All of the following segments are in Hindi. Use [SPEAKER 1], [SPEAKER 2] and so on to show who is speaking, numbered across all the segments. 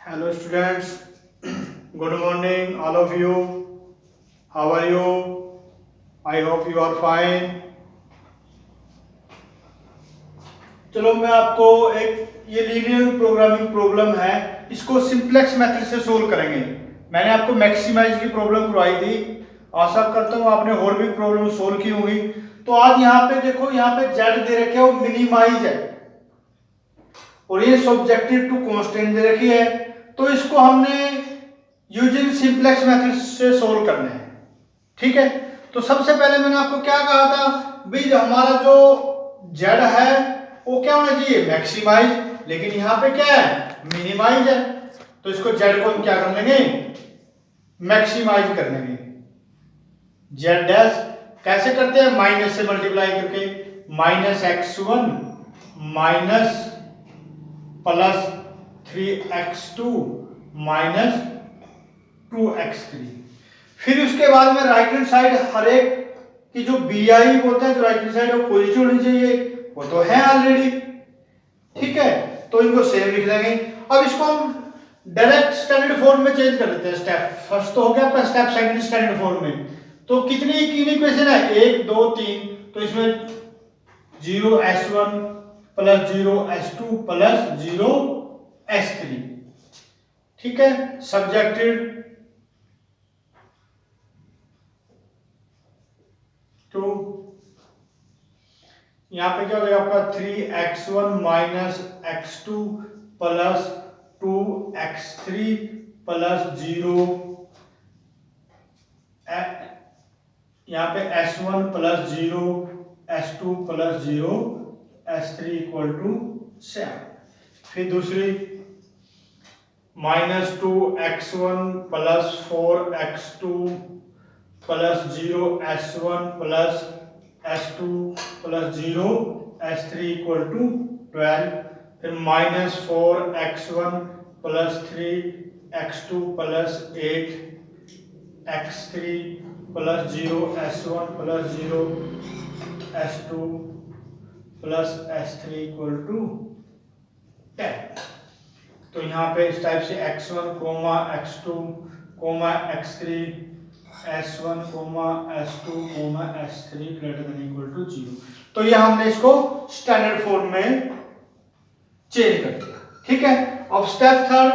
[SPEAKER 1] Hello students, good morning all of you. How are you? I hope you are fine. चलो मैं आपको एक ये लीनियर प्रोग्रामिंग प्रॉब्लम है, इसको सिंपलेक्स मेथड से सोल्व करेंगे। मैंने आपको मैक्सिमाइज की प्रॉब्लम करवाई थी, आशा करता हूँ आपने और भी प्रॉब्लम सोल्व की होंगी। तो आज यहाँ पे देखो, यहाँ पे जेड दे रखे है वो मिनिमाइज है और ये सब्जेक्टिव टू कांस्टेंट दे रखी है, तो इसको हमने यूजिंग सिंपलेक्स मेथड से सोल्व करना है। ठीक है, तो सबसे पहले मैंने आपको क्या कहा था भाई, हमारा जो जेड है वो क्या होना चाहिए, मैक्सिमाइज, लेकिन यहाँ पे क्या है, मिनिमाइज है। तो इसको जेड को हम क्या कर लेंगे, मैक्सिमाइज कर लेंगे। जेड डैश कैसे करते हैं, माइनस से मल्टीप्लाई करके, minus x1 minus plus 3x2 minus 2x3। फिर उसके बाद में राइट हैंड साइड हर एक की जो bi बोलते हैं, जो राइट हैंड साइड वो पॉजिटिव होनी चाहिए, वो तो है ऑलरेडी। ठीक है, तो इनको सेम लिख देंगे। अब इसको हम डायरेक्ट स्टैंडर्ड फॉर्म में चेंज कर देते हैं। स्टेप फर्स्ट तो हो गया आपका, स्टेप सेकंड स्टैंडर्ड फॉर्म में। तो कितनी इक्वेशन है, 1 2 3, तो इसमें 0s1 plus 0s2 plus 0s3। ठीक है, सब्जेक्टेड टू, यहां पे क्या हो जाएगा आपका 3x1 minus x2 plus 2x3 plus 0, यहाँ पे s1 plus 0 s2 plus 0 s3 equal to 7। फिर दूसरी minus 2x1 plus 4x2 plus 0s1 plus s2 plus 0s3 equal to 12। फिर minus 4x1 plus 3x2 plus 8x3 plus 0s1 plus 0s2 plus s3 equal to 10। तो यहाँ पे इस टाइप से x1 comma x2 comma x3 s1 comma s2 comma s3 greater than equal to 0। तो ये हमने इसको स्टैंडर्ड फॉर्म में चेंज कर दिया। ठीक है, अब स्टेप थर्ड,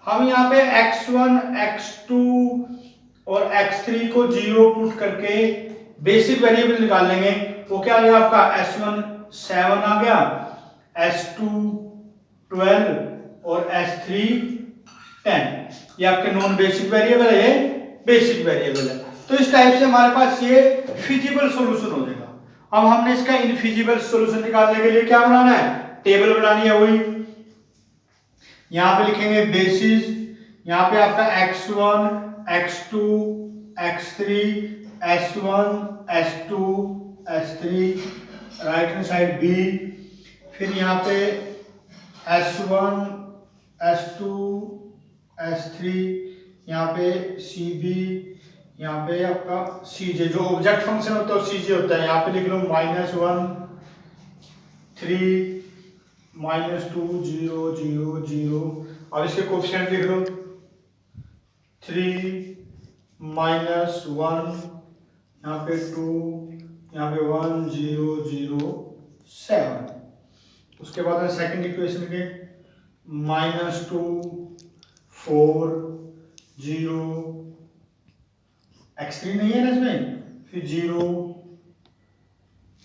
[SPEAKER 1] हम यहाँ पे x1 x2 और x3 को 0 पुट करके बेसिक वेरिएबल निकाल लेंगे। वो क्या आ गया आपका, s1 7 आ गया, s2 12 और s3 10। ये आपके नॉन बेसिक वेरिएबल है, ये बेसिक वेरिएबल है। तो इस टाइप से हमारे पास ये फिजिबल सॉल्यूशन हो जाएगा। अब हमने इसका इनफिजिबल सॉल्यूशन निकालने के लिए क्या बनाना है, टेबल बनानी है। वही यहां पे लिखेंगे बेसिस, यहां पे आपका x1 x2 x3 s1 s2 s3, right hand side b। फिर यहाँ पे s1 s2 s3, यहाँ पे cb, यहाँ पे आपका cj, जो ऑब्जेक्ट फंक्शन होता है cj होता है। यहाँ पे लिख लो -1 3 -2 0 0 0। अब इसके कोफिशिएंट लिख लो 3 -1, यहाँ पे 2, यहाँ पे 1 0 0 7। उसके बाद में सेकंड इक्वेशन के -2 4 0, x3 नहीं है ना इसमें, फिर 0,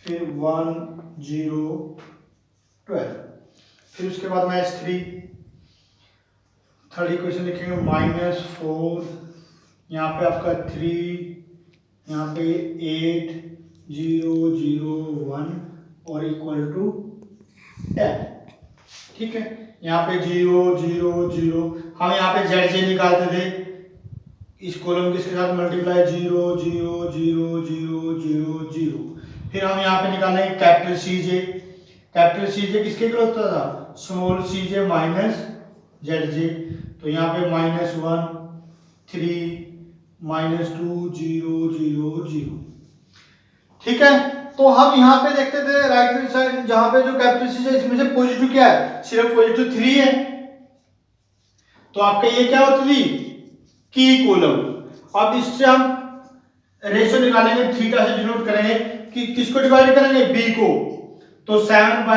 [SPEAKER 1] फिर 1 0 12। फिर उसके बाद में s3, थर्ड इक्वेशन लिखेंगे -4, यहाँ पे आपका 3, यहाँ पे 8 0 0 1 और इक्वल टू 10। ठीक है, यहाँ पे 0 0 0, हम यहाँ पे ZJ निकालते थे, इस कॉलम किसके साथ मल्टीप्लाई 0 0 0 0 0 0। फिर हम यहाँ पे निकालेंगे कैपिटल CJ। कैपिटल CJ किसके इक्वल होता था, स्मॉल CJ माइनस ZJ। तो यहाँ पे -1 3 -2 0 0 0। ठीक है, तो हम यहाँ पे देखते थे राइट हैंड साइड जहां पे जो कैपिटल सी है, इसमें से पॉजिटिव क्या है, सिर्फ पॉजिटिव 3 है। तो आपका ये क्या होती थी, की कॉलम। अब इससे हम रेशियो निकालेंगे, थीटा से डिनोट करेंगे कि किसको डिवाइड करेंगे, बी को। तो 7 में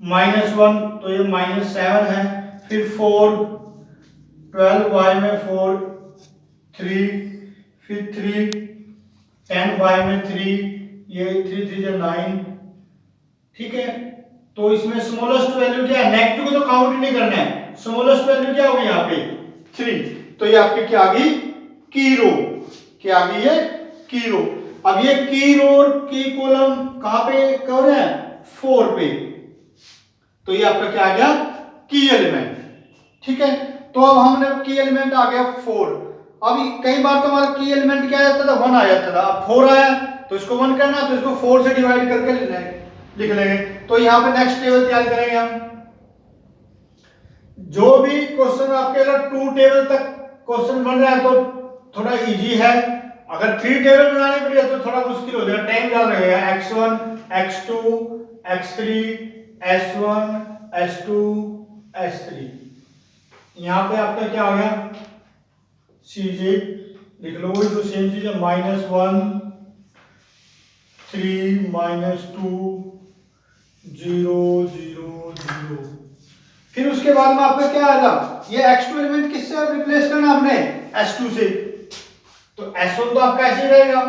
[SPEAKER 1] -1 तो ये -7 है, फिर 4, 12 में 4 3, फिर 3 10 में 3, ये 3 3 9, ठीक है। तो इसमें स्मॉलेस्ट वैल्यू क्या है, नेगेटिव को तो काउंट ही नहीं करना है, स्मॉलेस्ट वैल्यू क्या होगी यहाँ पे 3, तो ये आपकी क्या आ गई, की रो, क्या आ गई है, की रो। अब ये की रो और की कॉलम कहां पे कर रहे हैं, 4 पे, तो ये आपका क्या आ गया, की एलिमेंट, ठीक है। तो अब हमने की एलिमेंट आ गया 4। अभी कई बार तो हमारा की एलिमेंट क्या आ जाता था, 1 आ जाता था। अब 4 आया तो इसको 1 करना, तो इसको 4 से डिवाइड करके लिख लेंगे। तो यहाँ पे नेक्स्ट टेबल तैयार करेंगे हम। जो भी क्वेश्चन आपके अगर 2 टेबल तक क्वेश्चन बन रहा है तो थोड़ा इजी है, अगर 3 टेबल बनाने पड़े तो थोड़ा मुश्किल हो जाएगा, टाइम ज्यादा लगेगा। x1 x2 x3 s1 s2 s3, यहाँ पे आपका क्या हो गया, cj लिख लो, वही तो सेम चीज है, -1 3 -2 0 0 0। फिर उसके बाद में आपका क्या आएगा, ये x2 एलिमेंट किससे रिप्लेस करना आपने, s2 से, तो s1 तो आपका ऐसे ही रहेगा,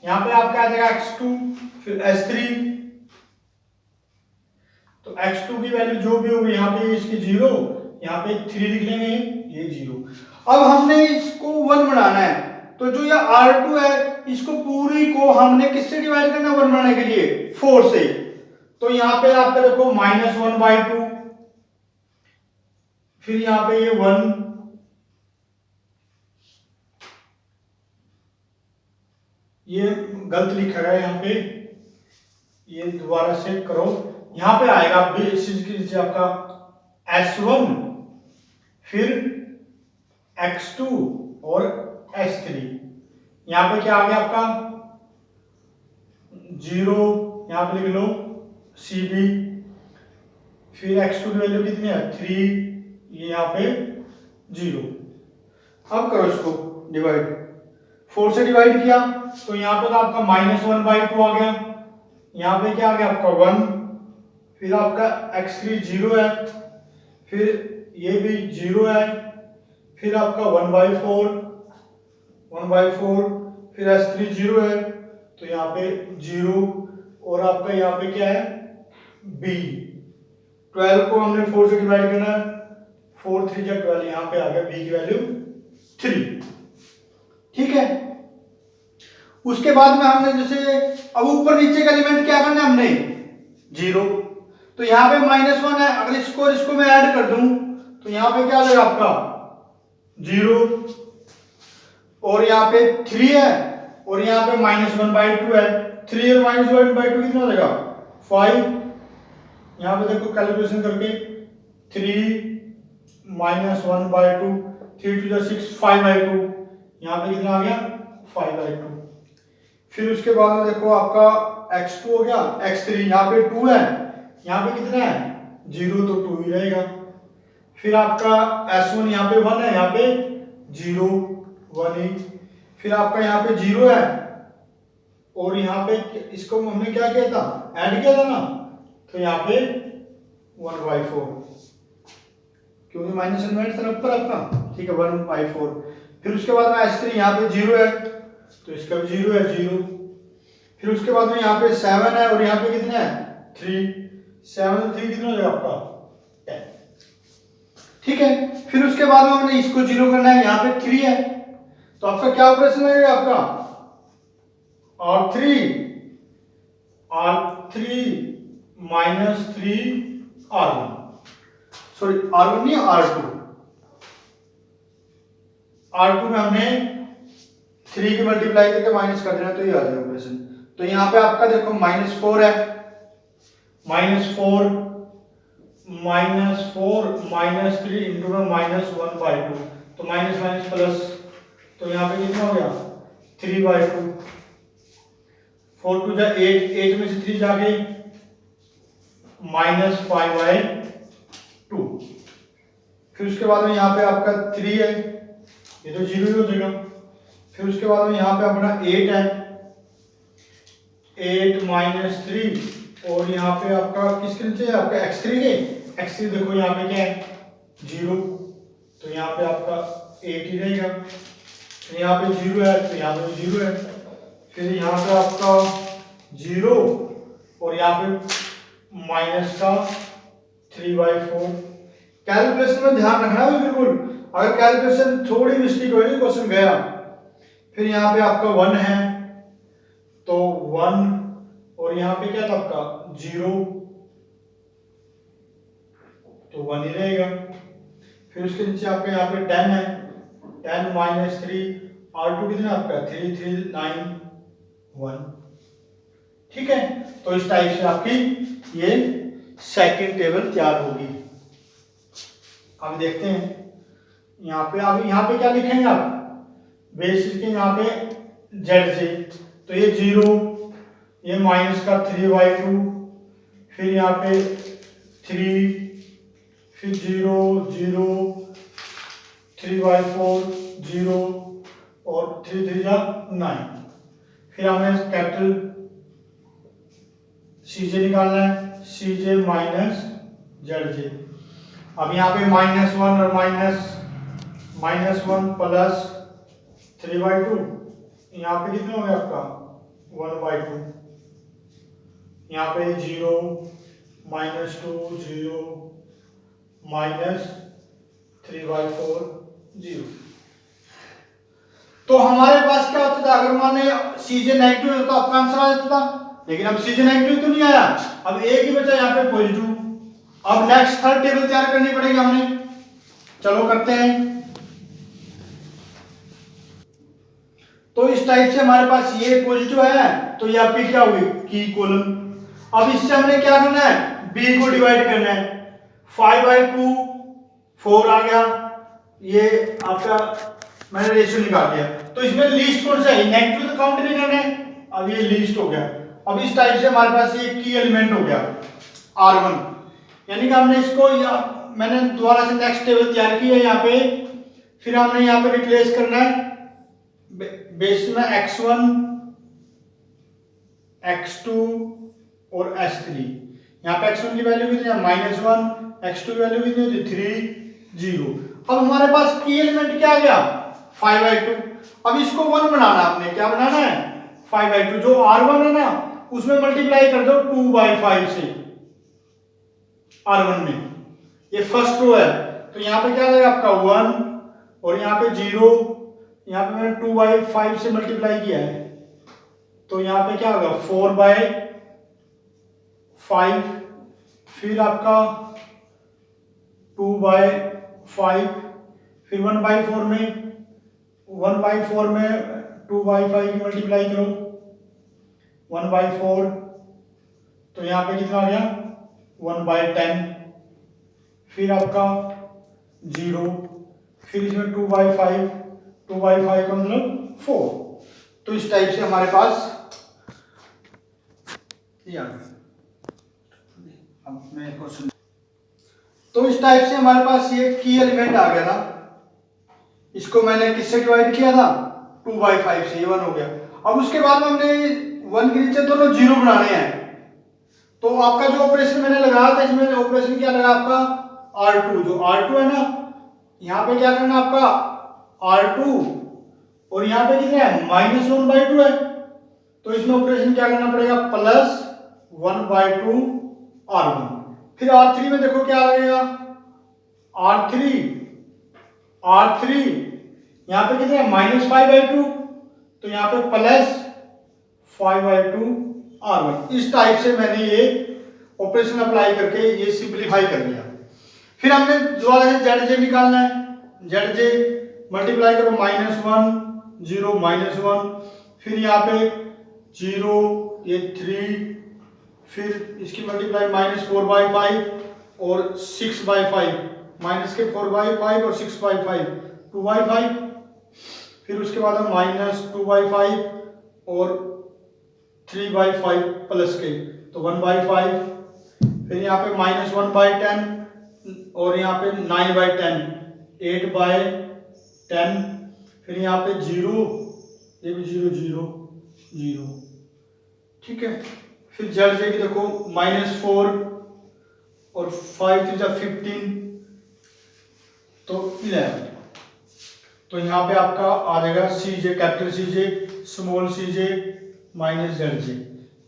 [SPEAKER 1] यहाँ पे आपका आ जाएगा x2, फिर s3, तो x2 की वैल्यू जो भी होगी यहाँ पे इसकी 0, यहाँ पे 3 लिख लेंगे, ये 0। अब हमने इसको 1 बनाना है, तो जो ये r2 है इसको पूरी को हमने किससे डिवाइड करना है 1 बनाने के लिए, 4 से। तो यहाँ पे आपका देखो -1/2, फिर यहाँ पे ये 1, ये गलत लिखा गया यहाँ पे, ये दोबारा से करो, यहाँ पे आएगा आपका s1, फिर x2 और s3, यहाँ पे क्या आ गया आपका 0, यहाँ पे लिख लो cb, फिर x2 की वैल्यू कितनी है 3, ये यहाँ पे 0। अब करो इसको डिवाइड, 4 से डिवाइड किया तो यहाँ पे तो आपका -1/2 आ गया, यहाँ पे क्या आ गया आपका 1, फिर आपका x3 0 है, फिर ये भी 0 है, फिर आपका 1/4, फिर s3 0 है, तो यहाँ पे 0, और आपका यहाँ पे क्या है b, 12 को हमने 4 से डिवाइड करना है, 4 3 जा 12, यहाँ पे आ गया b की वैल्यू 3, ठीक है। उसके बाद में हमने जैसे अब ऊपर नीचे का एलिमेंट क्या करना है हमने 0, तो यहाँ पे -1 है, अगर इसको मैं ऐड कर दूं तो यहाँ पे क्या आ जाएगा आपका 0, और यहाँ पे 3 है, और यहाँ पे -1/2 है, 3 और -1/2 कितना हो जाएगा 5, यहाँ पे देखो कैलकुलेशन करके 3 -1/2, 3 2 6, 5/2, यहाँ पे कितना आ गया 5/2। फिर उसके बाद में देखो आपका x2 हो गया, x3 यहाँ पे 2 है, यहाँ पे कितना है 0, तो 2 ही रहेगा। फिर आपका s1 यहाँ पे 1 है, यहाँ पे 0 1 ही, फिर आपका यहाँ पे 0 है, और यहाँ पे इसको हमने क्या किया था ऐड किया था ना, तो यहाँ पे 1/4, क्योंकि माइनस एलिमेंट था ऊपर आपका, ठीक है 1/4। फिर उसके बाद में s3 यहाँ पे 0 है, तो इसका भी 0 है 0। फिर उसके बाद में यहाँ पे 7 है, और यहाँ पे कितना है 3, 7 और 3 कितना हो जाएगा आपका 10, ठीक है। फिर उसके बाद में हमने इसको 0 करना है, यहाँ पे 3 है, तो आपका क्या ऑपरेशन लगेगा आपका r3 -3 r1, सॉरी r1 नहीं r2 में हमने 3 की मल्टीप्लाई करके माइनस कर देना, तो ये आ जाएगा ऑपरेशन। तो यहाँ पे आपका देखो -4 है, -4 -3 इंटू में -1/2, तो माइनस माइनस प्लस, तो यहाँ पे कितना हो गया 3/2, 4 2 जा 8, 8 में से 3 जाके -5/2। फिर उसके बाद में यहाँ पे आपका 3 है, ये तो 0 ही हो जाएगा। फिर उसके बाद में यहाँ पे अपना 8 है, 8 माइनस 3, और यहाँ पे आपका किसके नीचे है आपका x3 के, x3 देखो यहाँ पे क्या है 0, तो यहाँ पे आपका 8 ही रहेगा। यहाँ पे 0 है तो यहाँ पे 0 है, फिर यहाँ पे आपका 0 और यहाँ पे माइनस का 3/4। कैलकुलेशन में ध्यान रखना है बिल्कुल, अगर कैलकुलेशन थोड़ी मिस्टेक होगी क्वेश्चन गया। फिर यहाँ पे आपका 1 है तो 1, और यहाँ पे क्या था आपका 0, तो 1 ही रहेगा। फिर उसके नीचे आपका यहाँ पे 10 है, 10 माइनस 3, R2 कितना आपका 3, 3 9 1। ठीक है, तो इस टाइप से आपकी ये सेकंड टेबल तैयार होगी। अब देखते हैं यहाँ पे, अब यहाँ पे क्या लिखेंगे आप बेसिस के, यहाँ पे जेड से, तो ये 0, ये माइनस का 3/2, फिर यहाँ पे 3, फिर 0 0, 3/4 0, और 3 3 जा 9। फिर हमें कैपिटल CJ निकालना है, CJ माइनस ZJ। अब यहाँ पे -1 और -1 प्लस 3/2, यहाँ पे कितना हो गया आपका 1/2, यहाँ पे 0 -2 0 -3/4 0। तो हमारे पास क्या होता था, अगर मान लीजिए CJ नेगेटिव होता तो आपका आंसर आ जाता था, लेकिन अब CJ नेगेटिव तो नहीं आया, अब एक ही बचा यहाँ पे पॉजिटिव। अब नेक्स्ट थर्ड टेबल तैयार करनी पड़ेगी हमें, चलो करते हैं। तो इस टाइप से हमारे पास ये पॉजिटिव है, तो ये आपकी क्या हुई की कॉलम। अब इससे हमने क्या करना है, b को डिवाइड करना है, 5/2 4 आ गया, ये आपका मैंने रेशियो निकाल दिया। तो इसमें लीस्ट कौन सा है, नेगेटिव तो काउंट नहीं करना है, अब ये लीस्ट हो गया। अब इस टाइप से हमारे पास ये की एलिमेंट हो गया R1, यानी कि हमने इसको मैंने दोबारा से नेक्स्ट टेबल तैयार की है यहाँ पे। फिर हमने यहाँ पे रिप्लेस करना है बेस में x1 x2 और s3। यहाँ पे x1 की वैल्यू कितनी है -1, x2 की वैल्यू कितनी होती है 3 0। अब हमारे पास की एलिमेंट क्या आ गया 5/2। अब इसको 1 बनाना, आपने क्या बनाना है 5/2, जो R1 है ना उसमें मल्टीप्लाई कर दो 2/5 से R1 में, ये फर्स्ट रो है, तो यहाँ पे क्या आएगा आपका 1, और यहाँ पे 0, यहाँ पे मैंने 2/5 से मल्टीप्लाई किया है, तो यहाँ पे क्या होगा 4/5, फिर आपका 2/5, फिर 1/4 में 2/5 की मल्टीप्लाई करो 1/4, तो यहाँ पे कितना आ गया 1/10, फिर आपका 0, फिर इसमें 2/5 का मतलब 4। तो इस टाइप से हमारे पास अब मैं क्वेश्चन, तो इस टाइप से हमारे पास ये की एलिमेंट आ गया था। इसको मैंने किससे डिवाइड किया था 2/5 से, ये 1 हो गया। अब उसके बाद में हमने 1 के नीचे दोनों 0 बनाने हैं, तो आपका जो ऑपरेशन मैंने लगाया था इसमें ऑपरेशन क्या लगा आपका R2, जो R2 है ना, यहाँ पे क्या करना आपका R2, और यहाँ पे कितना है -1/2 है, तो इसमें ऑपरेशन क्या करना पड़ेगा +1/2 R1। फिर R3 में देखो क्या आ गया R3 यहाँ पे कितना है -5/2, तो यहाँ पे +5/2 R1। इस टाइप से मैंने ये ऑपरेशन अप्लाई करके ये सिंपलीफाई कर लिया। फिर हमने दोबारा से ZJ निकालना है, ZJ मल्टीप्लाई करो -1 0 -1, फिर यहाँ पे 0 ये 3, फिर इसकी मल्टीप्लाई -4/5 और 6/5, माइनस के 4/5 और 6/5 2/5, फिर उसके बाद हम -2/5 और 3/5 प्लस के, तो 1/5, फिर यहाँ पे -1/10 और यहाँ पे 9/10, 8/10, फिर यहाँ पे 0, ये भी 0 0 0, ठीक है। फिर जेड जे की देखो -4 और 5 3 15, तो 11। तो यहाँ पे आपका आ जाएगा सी जे, कैपिटल सी जे, स्मॉल सी जे माइनस जेड जे।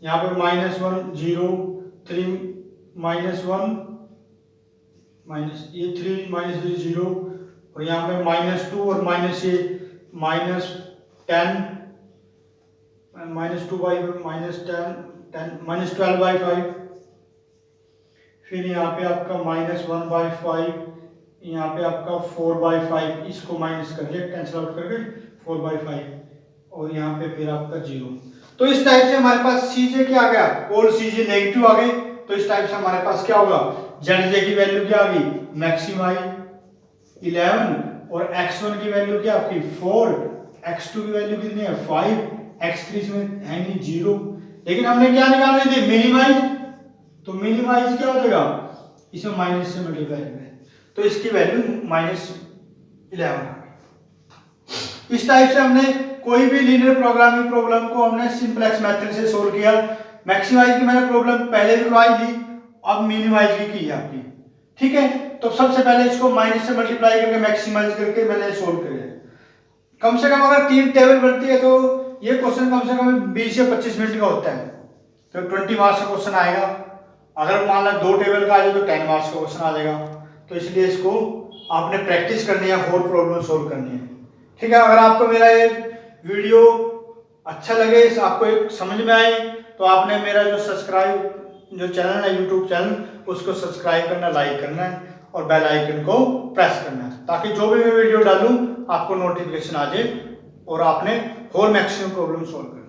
[SPEAKER 1] यहाँ पे -1 0 3 -1 माइनस ये 3 -3 0, और यहाँ पे -2 और माइनस ये -10 -2/10 -12/5, फिर यहाँ पे आपका -1/5, यहाँ पे आपका 4/5, इसको माइनस कर लिया कैंसिल आउट करके 4/5, और यहाँ पे फिर आपका 0। तो इस टाइप से हमारे पास सीजे क्या आ गया, ऑल सीजे नेगेटिव आ गए। तो इस टाइप से हमारे पास क्या होगा, जेड जे की वैल्यू क्या आ गई, मैक्सिमाई 11, और x1 की वैल्यू क्या आपकी 4, x2 की वैल्यू कितनी है 5, x3 इसमें है नहीं 0, लेकिन हमने क्या निकालनी थी, मिनिमाइज। तो मिनिमाइज क्या हो जाएगा, इसमें माइनस से मल्टीप्लाई करें, तो इसकी वैल्यू -11। इस टाइप से हमने कोई भी लीनियर प्रोग्रामिंग प्रॉब्लम को हमने सिंपलेक्स मेथड से सोल्व किया। मैक्सिमाइज की मैंने प्रॉब्लम पहले भी करवाई थी, अब मिनिमाइज की है आपकी, ठीक है। तो सबसे पहले इसको माइनस से मल्टीप्लाई करके मैक्सिमाइज करके मैंने सोल्व किया। कम से कम अगर 3 टेबल बनती है तो ये क्वेश्चन कम से कम 20 या 25 मिनट का होता है, तो 20 मार्क्स का क्वेश्चन आएगा। अगर मान लो 2 टेबल का आ जाए तो 10 मार्क्स का क्वेश्चन आ जाएगा। तो इसलिए इसको आपने प्रैक्टिस करनी है, और प्रॉब्लम सोल्व करनी है, ठीक है। अगर आपको मेरा ये वीडियो अच्छा लगे, आपको एक समझ में आए, तो आपने मेरा जो चैनल है यूट्यूब चैनल, उसको सब्सक्राइब करना, लाइक करना है, और बेल आइकन को प्रेस करना है, ताकि जो भी मैं वीडियो डालूं आपको नोटिफिकेशन आ जाए और आपने और मैक्सिमम प्रॉब्लम सॉल्व कर